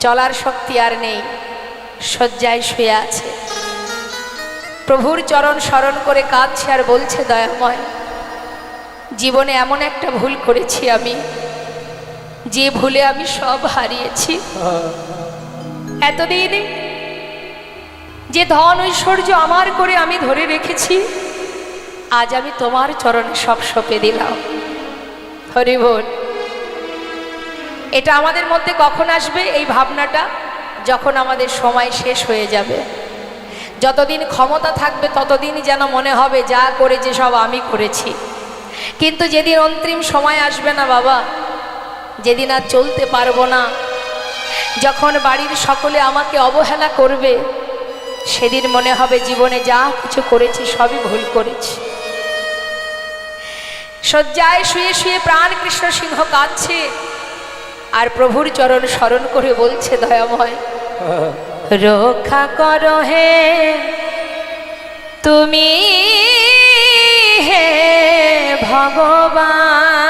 চলার শক্তি আর নেই, শয্যায় শুয়ে আছে। প্রভুর চরণ স্মরণ করে কাঁদছে আর বলছে, দয়াময়, জীবনে এমন একটা ভুল করেছি আমি, যে ভুলে আমি সব হারিয়েছি। এতদিন যে ধন ঐশ্বর্য আমার করে আমি ধরে রেখেছি, আজ আমি তোমার চরণে সব সঁপে দিলাম। হরি বল। এটা আমাদের মধ্যে কখন আসবে এই ভাবনাটা? যখন আমাদের সময় শেষ হয়ে যাবে। যতদিন ক্ষমতা থাকবে ততদিনই যেন মনে হবে যা করেছে সব আমি করেছি। কিন্তু যেদিন অন্তিম সময় আসবে না বাবা, যেদিন আর চলতে পারবো না, যখন বাড়ির সকলে আমাকে অবহেলা করবে, সেদিন মনে হবে জীবনে যা কিছু করেছি সবই ভুল করেছি। শয্যায় শুয়ে শুয়ে প্রাণ কৃষ্ণ সিংহ কাঁদছে আর প্রভুর চরণ স্মরণ করে বলছে, দয়াময়, রক্ষা করো হে তুমি, হে ভগবান,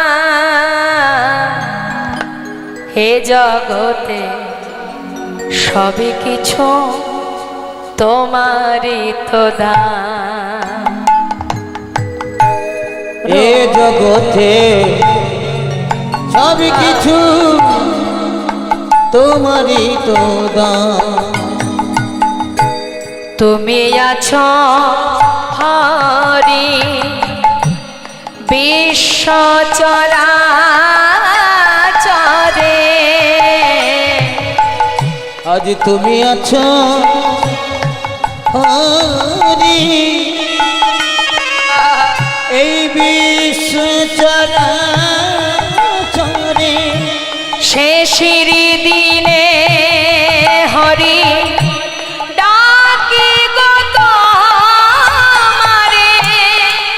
হে জগতে সবই কিছু তোমারই তো দান। এ জগতে সবই কিছু তোমারই তো দান। তুমি আছো হরি বিশ্ব চরাচরে, আজ তুমি আছো হরি এই বিশ্ব চরাচরে। শেষের দিনে হরি ডাকি গো তোমারে,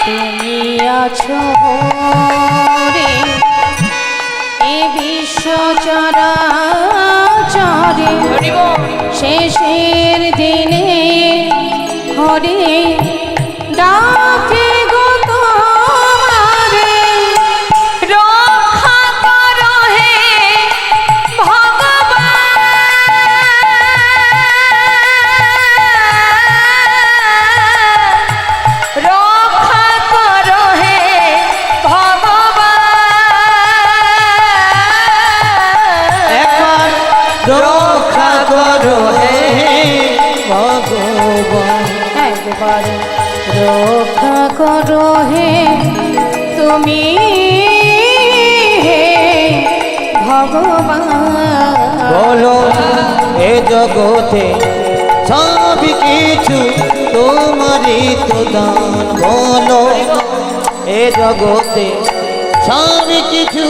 তুমি আছো হরি এই বিশ্ব চরাচরে। শেষের দিনে হরি ডাকে গো তোমারে, রক্ষা করো হে ভগবান, রক্ষা করো হে ভগবান, একবার রক্ষা করো হে ভগবান, একবার রক্ষা করো হে তুমি, হে ভগবান। বলো এ জগতে সবই কিছু তোমারই তো দান। বলো এ জগতে সবই কিছু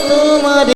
তোমার